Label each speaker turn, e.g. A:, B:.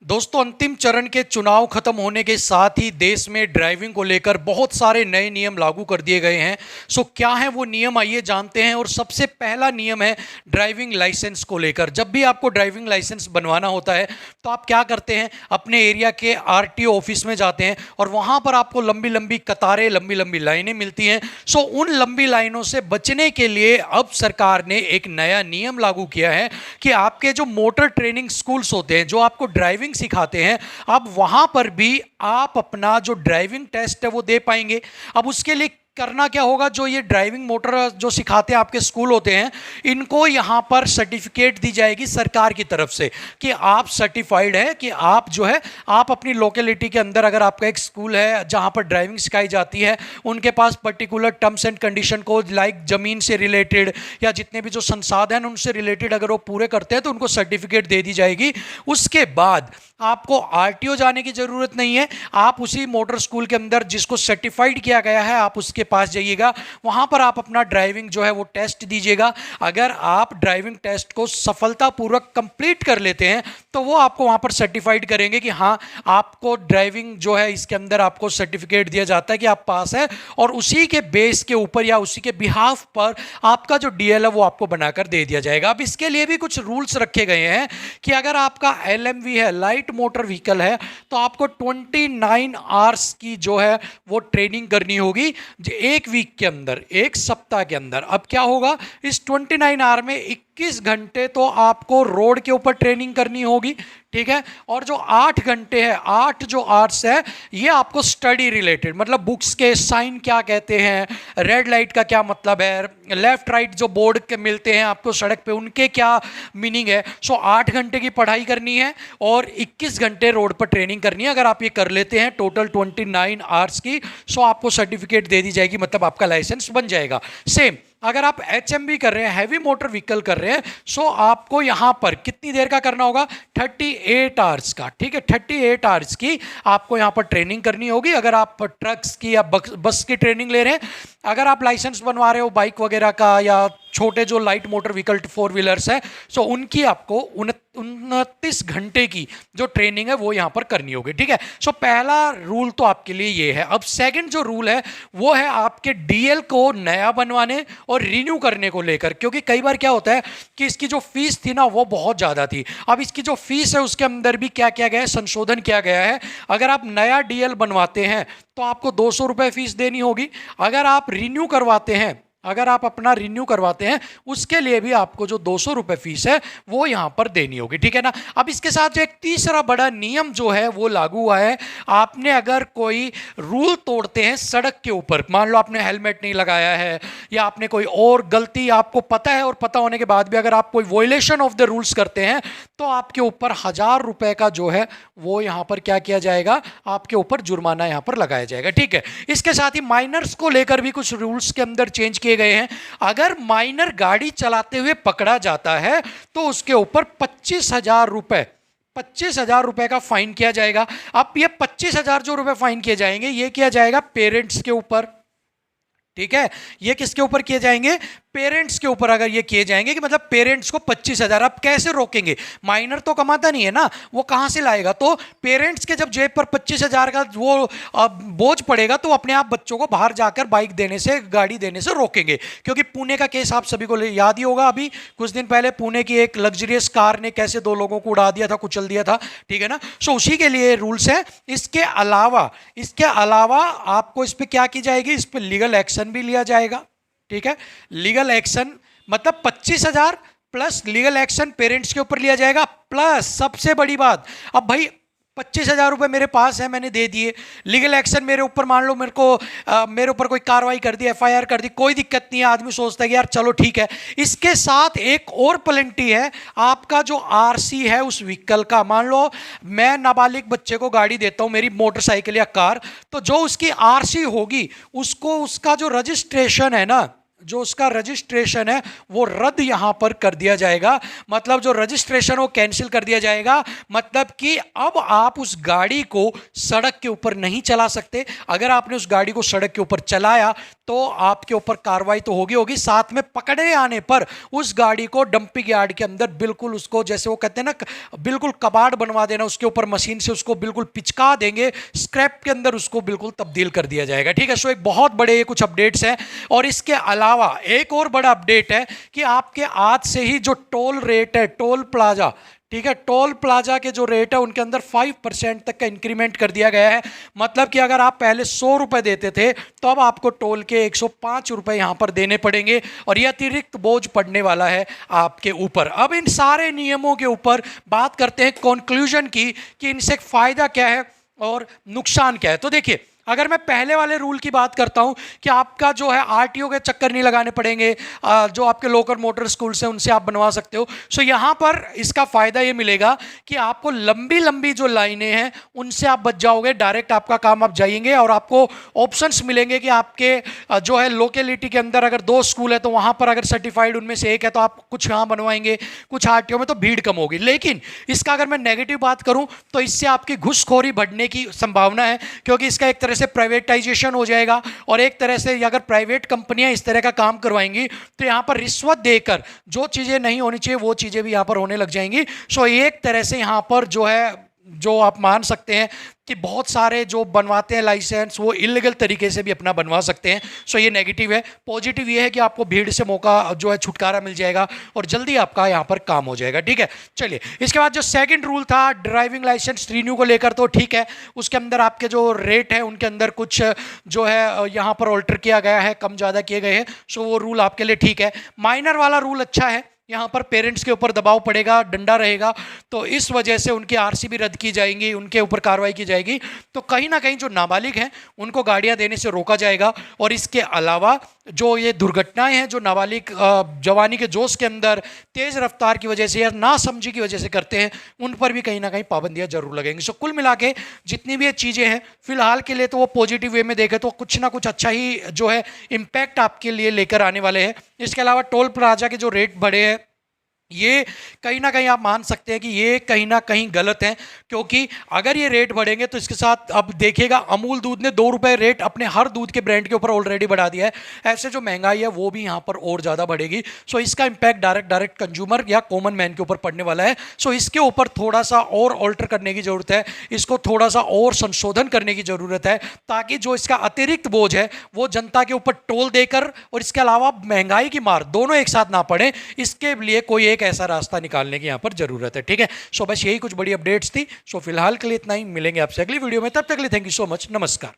A: दोस्तों, अंतिम चरण के चुनाव खत्म होने के साथ ही देश में ड्राइविंग को लेकर बहुत सारे नए नियम लागू कर दिए गए हैं। क्या है वो नियम, आइए जानते हैं। और सबसे पहला नियम है ड्राइविंग लाइसेंस को लेकर। जब भी आपको ड्राइविंग लाइसेंस बनवाना होता है तो आप क्या करते हैं, अपने एरिया के आरटीओ ऑफिस में जाते हैं और वहाँ पर आपको लंबी लंबी कतारें, लंबी लंबी लाइनें मिलती हैं। उन लंबी लाइनों से बचने के लिए अब सरकार ने एक नया नियम लागू किया है कि आपके जो मोटर ट्रेनिंग स्कूल्स होते हैं, जो आपको ड्राइविंग सिखाते हैं, अब वहां पर भी आप अपना जो ड्राइविंग टेस्ट है वो दे पाएंगे। अब उसके लिए करना क्या होगा, जो ये ड्राइविंग मोटर जो सिखाते हैं आपके स्कूल होते हैं, इनको यहाँ पर सर्टिफिकेट दी जाएगी सरकार की तरफ से कि आप सर्टिफाइड है, कि आप जो है आप अपनी लोकेलिटी के अंदर, अगर आपका एक स्कूल है जहाँ पर ड्राइविंग सिखाई जाती है, उनके पास पर्टिकुलर टर्म्स एंड कंडीशन को, लाइक ज़मीन से रिलेटेड या जितने भी जो संसाधन उनसे रिलेटेड अगर वो पूरे करते हैं तो उनको सर्टिफिकेट दे दी जाएगी। उसके बाद आपको आरटीओ जाने की ज़रूरत नहीं है। आप उसी मोटर स्कूल के अंदर जिसको सर्टिफाइड किया गया है, आप उसके पास जाइएगा, वहां पर आप अपना ड्राइविंग जो है वो टेस्ट दीजिएगा। अगर आप ड्राइविंग टेस्ट को सफलतापूर्वक कंप्लीट कर लेते हैं तो वो आपको वहां पर सर्टिफाइड करेंगे कि हाँ, आपको ड्राइविंग जो है इसके अंदर आपको सर्टिफिकेट दिया जाता है कि आप पास है, और उसी के बेस के ऊपर या उसी के बिहाफ पर आपका जो डीएल है वो आपको बनाकर दे दिया जाएगा। अब इसके लिए भी कुछ रूल्स रखे गए हैं कि अगर आपका एलएमवी है, लाइट मोटर व्हीकल है, तो आपको 29 आवर्स की जो है वो ट्रेनिंग करनी होगी एक वीक के अंदर, एक सप्ताह के अंदर। अब क्या होगा, इस 29 आवर में 21 घंटे तो आपको रोड के ऊपर ट्रेनिंग करनी होगी, ठीक है, और जो 8 घंटे है, 8 जो आवर्स है, ये आपको स्टडी रिलेटेड, मतलब बुक्स के साइन क्या कहते हैं, रेड लाइट का क्या मतलब है, लेफ्ट राइट जो बोर्ड के मिलते हैं आपको सड़क पे, उनके क्या मीनिंग है। 8 घंटे की पढ़ाई करनी है और 21 घंटे रोड पर ट्रेनिंग करनी है। अगर आप ये कर लेते हैं टोटल 29 आवर्स की, आपको सर्टिफिकेट दे दी जाएगी, मतलब आपका लाइसेंस बन जाएगा। सेम अगर आप एचएमवी कर रहे हैं, हैवी मोटर व्हीकल कर रहे हैं, आपको यहां पर कितनी देर का करना होगा, 38 आवर्स का, ठीक है, 38 आवर्स की आपको यहां पर ट्रेनिंग करनी होगी। अगर आप ट्रक्स की या बस की ट्रेनिंग ले रहे हैं, अगर आप लाइसेंस बनवा रहे हो बाइक वगैरह का या छोटे जो लाइट मोटर व्हीकल 4 व्हीलर्स है, उनकी आपको 29 घंटे की जो ट्रेनिंग है वो यहां पर करनी होगी, ठीक है। पहला रूल तो आपके लिए ये है। अब सेकंड जो रूल है वो है आपके डीएल को नया बनवाने और रिन्यू करने को लेकर, क्योंकि कई बार क्या होता है कि इसकी जो फीस थी ना वो बहुत ज़्यादा थी। अब इसकी जो फीस है उसके अंदर भी क्या किया गया है, संशोधन किया गया है। अगर आप नया डीएल बनवाते हैं तो आपको 200 रुपये फीस देनी होगी। अगर आप रिन्यू करवाते हैं, अगर आप अपना रिन्यू करवाते हैं, उसके लिए भी आपको जो 200 रुपये फीस है वो यहां पर देनी होगी, ठीक है ना। अब इसके साथ जो एक तीसरा बड़ा नियम जो है वो लागू हुआ है। आपने अगर कोई रूल तोड़ते हैं सड़क के ऊपर, मान लो आपने हेलमेट नहीं लगाया है या आपने कोई और गलती, आपको पता है और पता होने के बाद भी अगर आप कोई वॉयलेशन ऑफ द रूल्स करते हैं तो आपके ऊपर 1000 रुपए का जो है वो यहां पर क्या किया जाएगा, आपके ऊपर जुर्माना यहां पर लगाया जाएगा, ठीक है। इसके साथ ही माइनर्स को लेकर भी कुछ रूल्स के अंदर चेंज किए गए हैं। अगर माइनर गाड़ी चलाते हुए पकड़ा जाता है तो उसके ऊपर 25,000 रुपए, 25,000 रुपए का फाइन किया जाएगा। अब ये 25,000 जो रुपए फाइन किए जाएंगे, ये किया जाएगा पेरेंट्स के ऊपर, ठीक है। ये किसके ऊपर किए जाएंगे, पेरेंट्स के ऊपर। अगर ये किए जाएंगे कि मतलब पेरेंट्स को 25,000, अब कैसे रोकेंगे, माइनर तो कमाता नहीं है ना, वो कहां से लाएगा। तो पेरेंट्स के जब जेब पर 25,000 का वो बोझ पड़ेगा तो अपने आप बच्चों को बाहर जाकर बाइक देने से, गाड़ी देने से रोकेंगे। क्योंकि पुणे का केस आप सभी को याद ही होगा, अभी कुछ दिन पहले पुणे की एक लग्जरियस कार ने कैसे 2 लोगों को उड़ा दिया था, कुचल दिया था, ठीक है ना। उसी के लिए रूल्स है। इसके अलावा आपको इस पर क्या की जाएगी, इस पर लीगल एक्शन भी लिया जाएगा, ठीक है। लीगल एक्शन मतलब 25,000 प्लस लीगल एक्शन पेरेंट्स के ऊपर लिया जाएगा। प्लस सबसे बड़ी बात, अब भाई 25,000 रुपये मेरे पास है, मैंने दे दिए, लीगल एक्शन मेरे ऊपर, मान लो मेरे ऊपर कोई कार्रवाई कर दी, एफआईआर कर दी, कोई दिक्कत नहीं है, आदमी सोचता है कि यार चलो ठीक है। इसके साथ एक और पेनल्टी है, आपका जो आरसी है उस व्हीकल का, मान लो मैं नाबालिग बच्चे को गाड़ी देता हूं, मेरी मोटरसाइकिल या कार, तो जो उसकी आरसी होगी उसको, उसका जो रजिस्ट्रेशन है ना, जो उसका रजिस्ट्रेशन है वो रद्द यहां पर कर दिया जाएगा। मतलब जो रजिस्ट्रेशन वो कैंसिल कर दिया जाएगा। मतलब कि अब आप उस गाड़ी को सड़क के ऊपर नहीं चला सकते। अगर आपने उस गाड़ी को सड़क के ऊपर चलाया तो आपके ऊपर कार्रवाई तो होगी होगी, साथ में पकड़े आने पर उस गाड़ी को डंपिंग यार्ड के अंदर बिल्कुल उसको, जैसे वो कहते हैं ना, बिल्कुल कबाड़ बनवा देना, उसके ऊपर मशीन से उसको बिल्कुल पिचका देंगे, स्क्रैप के अंदर उसको बिल्कुल तब्दील कर दिया जाएगा। ठीक है, सो एक बहुत बड़े कुछ अपडेट्स हैं। और इसके अलावा एक और बड़ा अपडेट है कि आपके आज से ही जो टोल रेट है, टोल प्लाजा, ठीक है, टोल प्लाजा के जो रेट है उनके अंदर 5% तक का इंक्रीमेंट कर दिया गया है। मतलब कि अगर आप पहले 100 रुपए देते थे तो अब आपको टोल के 105 रुपए यहां पर देने पड़ेंगे, और यह अतिरिक्त बोझ पड़ने वाला है आपके ऊपर। अब इन सारे नियमों के ऊपर बात करते हैं कंक्लूजन की, कि इनसे फायदा क्या है और नुकसान क्या है। तो देखिए, अगर मैं पहले वाले रूल की बात करता हूं कि आपका जो है आरटीओ के चक्कर नहीं लगाने पड़ेंगे, जो आपके लोकल मोटर स्कूल्स हैं उनसे आप बनवा सकते हो। सो यहां पर इसका फायदा ये मिलेगा कि आपको लंबी लंबी जो लाइनें हैं उनसे आप बच जाओगे, डायरेक्ट आपका काम आप जाएंगे, और आपको ऑप्शंस मिलेंगे कि आपके जो है लोकेलिटी के अंदर अगर 2 स्कूल है तो वहां पर अगर सर्टिफाइड उनमें से एक है तो आप कुछ यहाँ बनवाएंगे, कुछ आरटीओ में, तो भीड़ कम होगी। लेकिन इसका अगर मैं नेगेटिव बात करूं तो इससे आपकी घुसखोरी बढ़ने की संभावना है, क्योंकि इसका एक तरह से प्राइवेटाइजेशन हो जाएगा, और एक तरह से अगर प्राइवेट कंपनियां इस तरह का काम करवाएंगी तो यहां पर रिश्वत देकर जो चीजें नहीं होनी चाहिए वो चीजें भी यहां पर होने लग जाएंगी। सो एक तरह से यहां पर जो है, जो आप मान सकते हैं कि बहुत सारे जो बनवाते हैं लाइसेंस वो इलीगल तरीके से भी अपना बनवा सकते हैं। सो ये नेगेटिव है। पॉजिटिव ये है कि आपको भीड़ से मौका जो है छुटकारा मिल जाएगा और जल्दी आपका यहाँ पर काम हो जाएगा। ठीक है, चलिए इसके बाद जो सेकंड रूल था ड्राइविंग लाइसेंस रिन्यू को लेकर, तो ठीक है, उसके अंदर आपके जो रेट है उनके अंदर कुछ जो है यहाँ पर ऑल्टर किया गया है, कम ज़्यादा किए गए हैं। सो वो रूल आपके लिए ठीक है। माइनर वाला रूल अच्छा है, यहाँ पर पेरेंट्स के ऊपर दबाव पड़ेगा, डंडा रहेगा, तो इस वजह से उनकी आरसी भी रद्द की जाएंगी, उनके ऊपर कार्रवाई की जाएगी। तो कहीं ना कहीं जो नाबालिग हैं उनको गाड़ियाँ देने से रोका जाएगा। और इसके अलावा जो ये दुर्घटनाएं हैं जो नाबालिग जवानी के जोश के अंदर तेज़ रफ्तार की वजह से या नासमझी की वजह से करते हैं, उन पर भी कहीं ना कहीं पाबंदियाँ जरूर लगेंगी। सो कुल मिला के जितनी भी ये चीज़ें हैं फिलहाल के लिए तो वो पॉजिटिव वे में देखें तो कुछ ना कुछ अच्छा ही जो है इम्पैक्ट आपके लिए लेकर आने वाले हैं। इसके अलावा टोल प्लाजा के जो रेट बढ़े हैं ये कहीं ना कहीं आप मान सकते हैं कि ये कहीं ना कहीं गलत है, क्योंकि अगर ये रेट बढ़ेंगे तो इसके साथ अब देखिएगा अमूल दूध ने 2 रुपए रेट अपने हर दूध के ब्रांड के ऊपर ऑलरेडी बढ़ा दिया है। ऐसे जो महंगाई है वो भी यहाँ पर और ज़्यादा बढ़ेगी। सो इसका इम्पैक्ट डायरेक्ट कंज्यूमर या कॉमन मैन के ऊपर पड़ने वाला है। सो इसके ऊपर थोड़ा सा और ऑल्टर करने की ज़रूरत है, इसको थोड़ा सा और संशोधन करने की ज़रूरत है, ताकि जो इसका अतिरिक्त बोझ है वो जनता के ऊपर टोल देकर और इसके अलावा महंगाई की मार दोनों एक साथ ना पड़े, इसके लिए कोई एक ऐसा रास्ता निकालने की यहां पर जरूरत है। ठीक है, सो बस यही कुछ बड़ी अपडेट्स थी। सो फिलहाल के लिए इतना ही, मिलेंगे आपसे अगली वीडियो में, तब तक के लिए थैंक यू सो मच, नमस्कार।